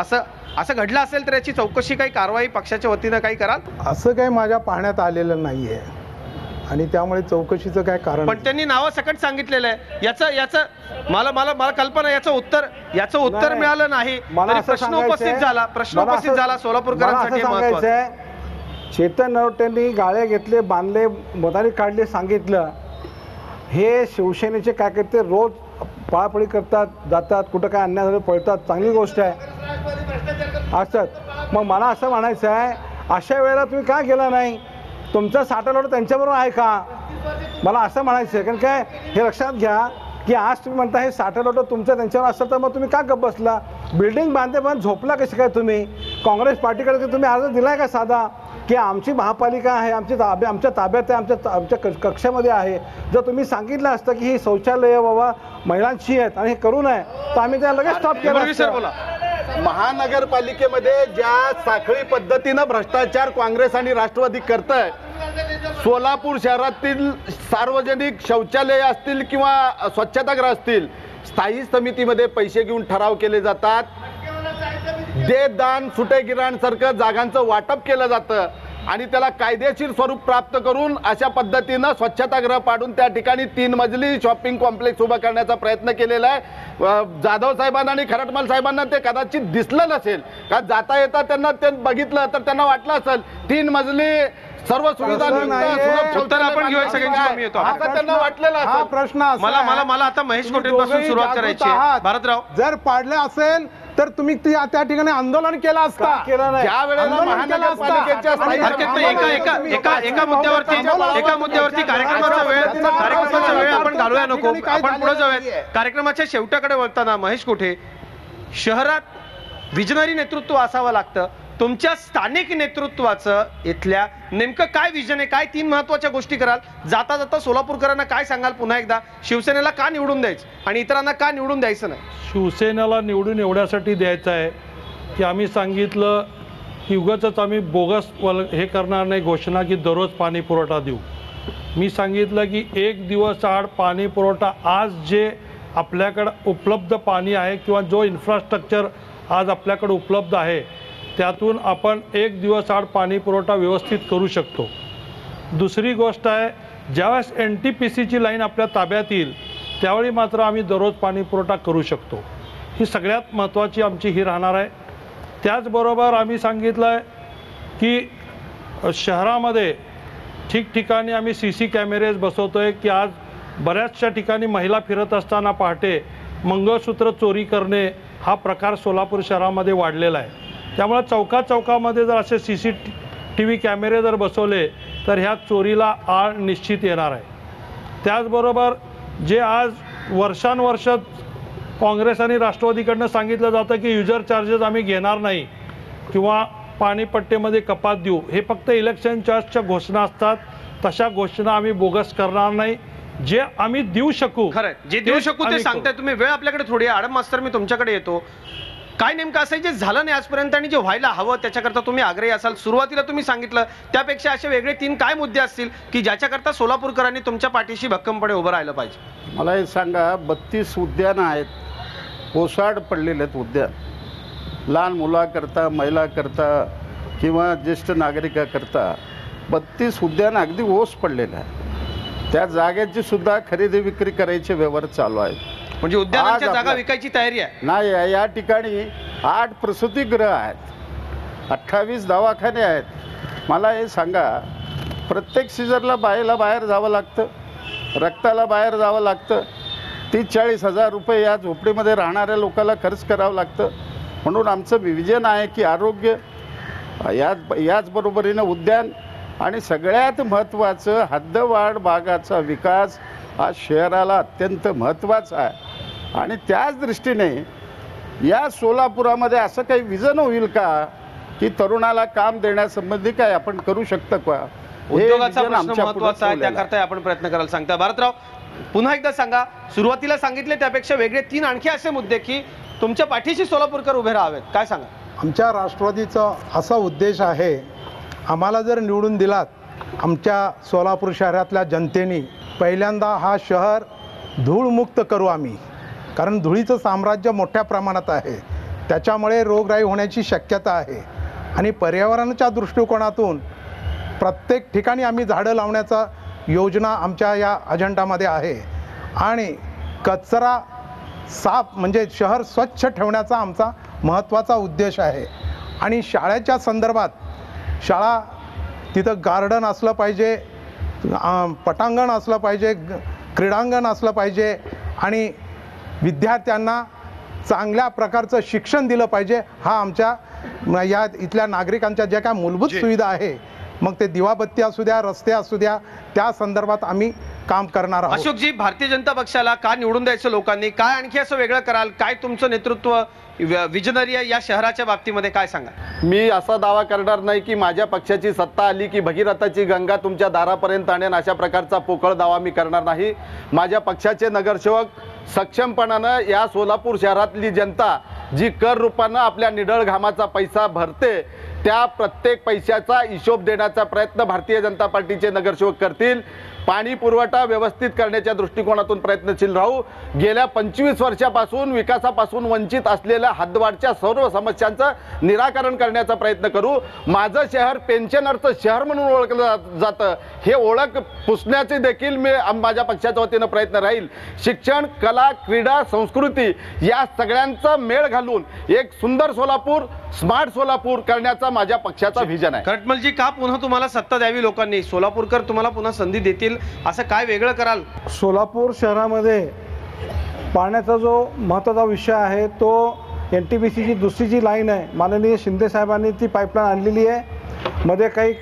असं घडलं असेल तर याची चौकशी, काही कारवाई पक्षाच्या वतीनं काही कराल? असं काही माझ्या पाहण्यात आलेलं नाहीये आणि त्यामुळे चौकशीचं काय कारण. पण त्यांनी नावं सकट सांगितलेलं आहे. याचं मला कल्पना, याचं उत्तर मिळालं नाही. प्रश्न उपस्थित झाला सोलापूरकरांसाठी महत्त्वाचा. चेतन नरोटेंनी गाळे घेतले, बांधले, मदारी काढले, सांगितलं. हे शिवसेनेचे कार्यकर्ते रोज पळापळी करतात, जातात, कुठं काय अन्याय झालं पळतात, चांगली गोष्ट आहे. असतात. मग मला असं म्हणायचं आहे, अशा वेळेला तुम्ही का गेला नाही? तुमचा साठालोट त्यांच्याबरोबर आहे का? मला असं म्हणायचं आहे. कारण काय, हे लक्षात घ्या की आज तुम्ही म्हणता हे साठालोट तुमचं त्यांच्यावर असतं, तर मग तुम्ही का गप्प बसला? बिल्डिंग बांधेपर्यंत झोपला कसे काय तुम्ही? काँग्रेस पार्टीकडे तुम्ही अर्ज दिला आहे का साधा, की आमची महापालिका आहे, आमच्या ताब्यात आहे, आमच्या कक्षामध्ये आहे? जर तुम्ही सांगितलं असतं की ही शौचालयं बाबा महिलांची आहेत आणि हे करू नये, तर आम्ही त्याला लगेच स्टॉप केलं असतं. महानगरपालिकेमध्ये ज्या साखळी पद्धतीनं भ्रष्टाचार काँग्रेस आणि राष्ट्रवादी करतंय, सोलापूर शहरातील सार्वजनिक शौचालय असतील किंवा स्वच्छतागृह असतील, स्थायी समितीमध्ये पैसे घेऊन ठराव केले जातात. दे दान सुटे गिरांसारखं जागांचं वाटप केलं जातं आणि त्याला कायदेशीर स्वरूप प्राप्त करून अशा पद्धतीनं स्वच्छतागृह पाडून त्या ठिकाणी 3 मजली शॉपिंग कॉम्प्लेक्स उभा करण्याचा प्रयत्न केलेला आहे. जाधव साहेबांना आणि खरटमल साहेबांना ते कदाचित दिसलं नसेल, का जाता येता त्यांना ते बघितलं तर त्यांना वाटलं असेल 3 मजली सर्व सुविधा उत्तर आपण घेऊया सगळ्यांची कमी येतो. त्यांना वाटलेलं हा प्रश्न असा आहे, मला आता महेश कोटेपासून सुरुवात करायची आहे. भारतराव, जर पाडले असेल तर तुम्ही त्या ठिकाणी आंदोलन केलं असता. केलं नाही. ज्या वेळेला महानगरपालिकेच्या एका मुद्द्यावरती कार्यक्रमाचा वेळ आपण घालूया नको, आपण पुढे जाऊयात. कार्यक्रमाच्या शेवटाकडे वळताना महेश कोठे, शहरात विजनरी नेतृत्व असावं लागतं. तुमच्या स्थानिक नेतृत्वाचं इथल्या नेमकं काय विजन आहे? काय 3 महत्वाच्या गोष्टी कराल? जाता जाता सोलापूरकरांना काय सांगाल? पुन्हा एकदा शिवसेनेला का निवडून द्यायचं आणि इतरांना का निवडून द्यायचं नाही? शिवसेनेला निवडून एवढ्यासाठी द्यायचं आहे की आम्ही सांगितलं की उगाचच आम्ही बोगस हे करणार नाही घोषणा की दररोज पाणी पुरवठा देऊ. मी सांगितलं की 1 दिवस आड पाणी पुरवठा, आज जे आपल्याकडं उपलब्ध पाणी आहे किंवा जो इन्फ्रास्ट्रक्चर आज आपल्याकडे उपलब्ध आहे त्यातून आपण 1 दिवस आड पाणी पुरवठा व्यवस्थित करू शकतो. दुसरी गोष्ट आहे, ज्यावेळेस NTPCची लाईन आपल्या ताब्यात येईल त्यावेळी मात्र आम्ही दररोज पाणी पुरवठा करू शकतो. ही सगळ्यात महत्त्वाची आमची ही राहणार आहे. त्याचबरोबर आम्ही सांगितलं आहे की शहरामध्ये ठिकठिकाणी आम्ही CC कॅमेरेज बसवतो आहे की आज बऱ्याचशा ठिकाणी महिला फिरत असताना पहाटे मंगळसूत्र चोरी करणे हा प्रकार सोलापूर शहरामध्ये वाढलेला आहे. त्यामुळे चौकामध्ये जर असे CCTV कॅमेरे जर बसवले तर ह्या चोरीला आळ निश्चित येणार आहे. त्याचबरोबर जे आज वर्षानुवर्ष काँग्रेस आणि राष्ट्रवादीकडनं सांगितलं जातं की युजर चार्जेस आम्ही घेणार नाही किंवा पाणीपट्टीमध्ये कपात देऊ, हे फक्त इलेक्शन चार्जच्या घोषणा असतात. तशा घोषणा आम्ही बोगस करणार नाही. जे आम्ही देऊ शकू, खरं जे देऊ शकू ते सांगताय तुम्ही. वेळ आपल्याकडे थोडी आहे. आडम मास्तर, मी तुमच्याकडे येतो. काय नेमकं असं जे झालं नाही आजपर्यंत आणि जे व्हायला हवं त्याच्याकरता तुम्ही आग्रही असाल? सुरुवातीला तुम्ही सांगितलं त्यापेक्षा असे वेगळे 3 काय मुद्दे असतील की ज्याच्याकरता सोलापूरकरांनी तुमच्या पाठीशी भक्कमपणे उभं राहिलं पाहिजे? मला हे सांगा, 32 उद्यानं आहेत, ओसाड पडलेले आहेत उद्यान, लहान मुलाकरता, महिलाकरता किंवा ज्येष्ठ नागरिकाकरता 32 उद्यान अगदी ओस पडलेलं आहे. त्या जागेची सुद्धा खरेदी विक्री करायचे व्यवहार चालू आहेत. म्हणजे उद्यानाच्या जागा विकायची तयारी आहे? नाही, या ठिकाणी 8 प्रसूतिगृह आहेत, 28 दवाखाने आहेत. मला हे सांगा, प्रत्येक सीझरला बाईला बाहेर जावं लागतं, रक्ताला बाहेर जावं लागतं, 30-40 हजार रुपये या झोपडीमध्ये राहणाऱ्या लोकांना खर्च करावं लागतं. म्हणून आमचं विजन आहे की आरोग्य, याचबरोबरीनं उद्यान आणि सगळ्यात महत्त्वाचं हद्दवाढ भागाचा विकास हा शहराला अत्यंत महत्त्वाचा आहे. आणि त्याच दृष्टीने या सोलापुरामध्ये असं काही विजन होईल का की तरुणाला काम देण्यासंबंधी काय आपण करू शकतो का? उद्योगाचा प्रश्न महत्त्वाचा आहे, त्याकरता आपण प्रयत्न करायला सांगता. भारतराव, पुन्हा एकदा सांगा, सुरुवातीला सांगितले त्यापेक्षा वेगळे 3 आणखी असे मुद्दे की तुमच्या पाठीशी सोलापूरकर उभे राहावेत, काय सांगा? आमच्या राष्ट्रवादीचा असा उद्देश आहे, आम्हाला जर निवडून दिलात, आमच्या सोलापूर शहरातल्या जनतेने पहिल्यांदा हा शहर धूळमुक्त करू आम्ही. कारण धुळीचं साम्राज्य मोठ्या प्रमाणात आहे, त्याच्यामुळे रोगराई होण्याची शक्यता आहे. आणि पर्यावरणाच्या दृष्टिकोनातून प्रत्येक ठिकाणी आम्ही झाडं लावण्याचा योजना आमच्या या अजेंडामध्ये आहे. आणि कचरा साफ म्हणजे शहर स्वच्छ ठेवण्याचा आमचा महत्त्वाचा उद्देश आहे. आणि शाळेच्या संदर्भात, शाळा तिथं गार्डन असलं पाहिजे, पटांगण असलं पाहिजे, क्रीडांगण असलं पाहिजे आणि विद्यार्थ्यांना चांगल्या प्रकारचं शिक्षण दिलं पाहिजे. हा आमच्या या इथल्या नागरिकांच्या ज्या काय मूलभूत सुविधा आहे, मग ते दिवाबत्ती असू द्या, रस्ते असू द्या, त्या संदर्भात आम्ही काम करणार आहोत. अशोकजी, भारतीय जनता पक्षाला का निवडून द्यायचं लोकांनी? काय आणखी असं वेगळं कराल? काय तुमचं नेतृत्व विजनरी आहे या शहराच्या बाबतीमध्ये, काय सांगा? मी असा दावा करणार नाही की माझ्या पक्षाची सत्ता आली की भगीरथाची गंगा तुमच्या दारापर्यंत आणेन, अशा प्रकारचा पोकळ दावा मी करणार नाही. माझ्या पक्षाचे नगरसेवक सक्षमपणानं या सोलापूर शहरातली जनता जी कर रूपानं आपल्या निढळ घामाचा पैसा भरते, त्या प्रत्येक पैशाचा हिशोब देण्याचा प्रयत्न भारतीय जनता पार्टीचे नगरसेवक करतील. पाणी पुरवठा व्यवस्थित करण्याच्या दृष्टिकोनातून प्रयत्नशील राहू. गेल्या 25 वर्षापासून विकासापासून वंचित असलेल्या हद्दवाढच्या सर्व समस्यांचं निराकरण करण्याचा प्रयत्न करू. माझं शहर पेन्शनरचं शहर म्हणून ओळखलं जातं, हे ओळख पुसण्याचे देखील मी माझ्या पक्षाच्या वतीनं प्रयत्न राहील. शिक्षण, कला, क्रीडा, संस्कृती या सगळ्यांचा मेळ घालून एक सुंदर सोलापूर, स्मार्ट सोलापूर करण्याचा माझ्या पक्षाचा व्हिजन आहे. खटमलजी, का पुन्हा तुम्हाला सत्ता द्यावी लोकांनी? सोलापूरकर तुम्हाला पुन्हा संधी देतील, असं काय वेगळं कराल? सोलापूर शहरामध्ये पाण्याचा जो महत्त्वाचा विषय आहे तो NTPCची दुसरी जी लाईन आहे, माननीय शिंदे साहेबांनी ती पाईपलाईन आणलेली आहे. मध्ये काही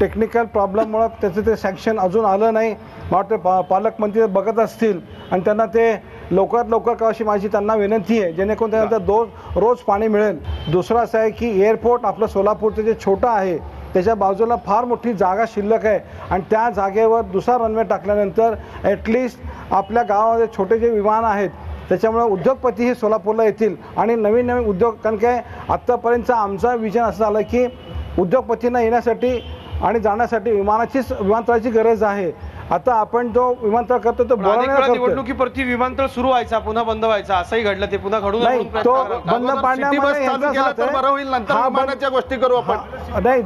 टेक्निकल प्रॉब्लेममुळं त्याचं ते सँक्शन अजून आलं नाही. मला वाटतं पालकमंत्री बघत असतील आणि त्यांना ते लवकरात लवकर का अशी माझी त्यांना विनंती आहे, जेणेकरून त्यांना रोज पाणी मिळेल. दुसरं असं आहे की एअरपोर्ट आपलं सोलापूरचं जे छोटं आहे त्याच्या बाजूला फार मोठी जागा शिल्लक आहे आणि त्या जागेवर दुसरा रनवे टाकल्यानंतर ॲटलिस्ट आपल्या गावामध्ये छोटे जे विमान आहेत त्याच्यामुळे उद्योगपती हे सोलापूरला येतील आणि नवीन नवीन उद्योग, कारण काय आत्तापर्यंतचा आमचा विजन असं झालं की उद्योगपतींना येण्यासाठी आणि जाण्यासाठी विमानतळाची गरज आहे. आता आपण जो विमानतळ करतो तो निवडणुकीवरती विमानतळ सुरू व्हायचा, पुन्हा बंद व्हायचा, असंही घडलं. ते पुन्हा घडून नाही, तो बंद पाडण्यामध्ये गोष्टी करू आपण. नाही,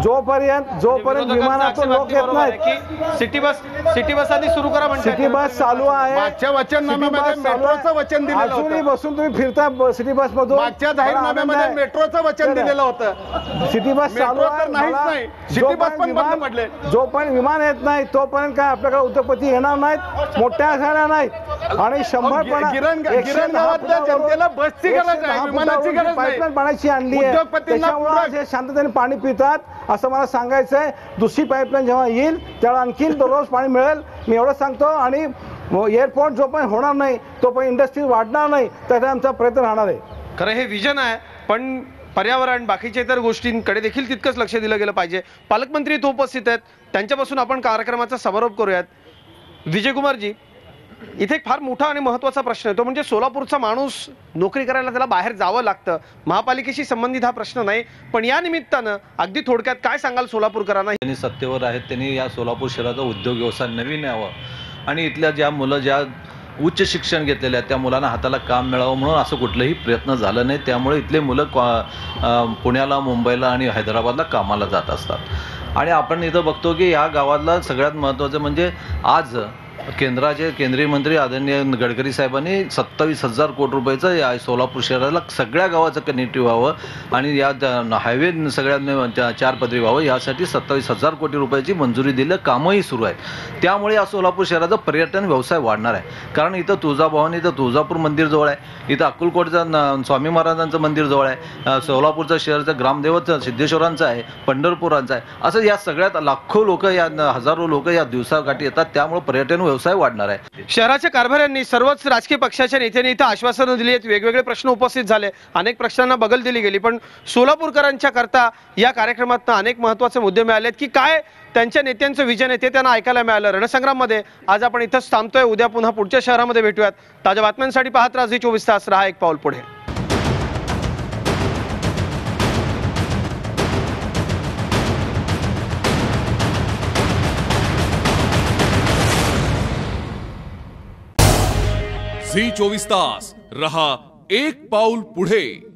जोपर्यंत विमानातून लोक येत नाहीत, सिटी बस आधी सुरू करा म्हणजे. सिटी बस चालू आहे. मागच्या वचननाम्यामध्ये मेट्रोचं वचन दिलेलं होतं. अजूनही बसून तुम्ही फिरता सिटी बस मधून. मागच्या जाहीरनाम्यामध्ये मेट्रोचं वचन दिलेलं होतं. सिटी बस चालू आहे, नाही, सिटी बस पण बंद पडले. जोपर्यंत विमान येत नाही तोपर्यंत काय आपल्याकडे उद्योगपती येणार नाहीत, मोठ्या झाल्या नाहीत. आणि 100% जनतेला बसची गरज आहे, विमानाची गरज नाही. पाईपलाईन पाण्याची आणली आहे, त्याच्यामुळे शांततेने पाणी पितात असं मला सांगायचं आहे. दुसरी पाईपलाईन जेव्हा येईल त्याला आणखीन दररोज पाणी मिळेल, मी एवढं सांगतो. आणि एअरपोर्ट जोपर्यंत होणार नाही तोपर्यंत इंडस्ट्री वाढणार नाही, त्याचा आमचा प्रयत्न राहणार आहे. खरं हे विजन आहे, पण पर्यावरण, बाकीच्या इतर गोष्टींकडे देखील तितकंच लक्ष दिलं गेलं पाहिजे. पालकमंत्री इथं उपस्थित आहेत, त्यांच्यापासून आपण कार्यक्रमाचा समारोप करूयात. विजयकुमारजी, इथे एक फार मोठा आणि महत्त्वाचा प्रश्न आहे, तो म्हणजे सोलापूरचा माणूस नोकरी करायला त्याला बाहेर जावं लागतं. महापालिकेशी संबंधित हा प्रश्न नाही, पण या निमित्तानं अगदी थोडक्यात काय सांगाल सोलापूरकरांना? त्यांनी सत्तेवर आहेत, त्यांनी या सोलापूर शहराचा उद्योग व्यवसाय नवीन यावं आणि इथल्या ज्या मुलं ज्या उच्च शिक्षण घेतलेले आहेत त्या मुलांना हाताला काम मिळावं म्हणून असं कुठलंही प्रयत्न झालं नाही. त्यामुळे इथले मुलं पुण्याला, मुंबईला आणि हैदराबादला कामाला जात असतात. आणि आपण इथं बघतो की या गावातला सगळ्यात महत्त्वाचं म्हणजे आज केंद्राचे केंद्रीय मंत्री आदरणीय गडकरी साहेबांनी 27,000 कोटी रुपयाचं या सोलापूर शहराला सगळ्या गावाचं कनेक्टिव्ह व्हावं आणि या हायवे सगळ्यांना 4 पदरी व्हावं यासाठी 27,000 कोटी रुपयाची मंजुरी दिलं, कामही सुरू आहेत. त्यामुळे या सोलापूर शहराचं पर्यटन व्यवसाय वाढणार आहे. कारण इथं तुळजाभवानी, इथं तुळजापूर मंदिर जवळ आहे, इथं अक्कलकोटचं स्वामी महाराजांचं मंदिर जवळ आहे, सोलापूरचं शहराचं ग्रामदैवत सिद्धेश्वरांचं आहे, पंढरपुरांचं आहे. असं या सगळ्यात लाखो लोक, या हजारो लोक या दिवसाकाठी येतात. त्यामुळे पर्यटन व्यवसाय वाढणार आहे. शहराच्या कारभाऱ्यांनी, सर्वच राजकीय पक्षाच्या नेत्यांनी इथं आश्वासनं दिली आहेत, वेगवेगळे प्रश्न उपस्थित झाले, अनेक प्रश्नांना बगल दिली गेली, पण सोलापूरकरांच्या करता या कार्यक्रमात अनेक महत्त्वाचे मुद्दे मिळालेत की काय त्यांच्या नेत्यांचं विजन आहे ते त्यांना ऐकायला मिळालं. रणसंग्राममध्ये आज आपण इथंच थांबतोय, उद्या पुन्हा पुढच्या शहरामध्ये भेटूयात. ताज्या बातम्यांसाठी पाहत राहा झी 24 तास, रहा एक पाऊल पुढे. झी 24 तास, रहा एक पाऊल पुढे.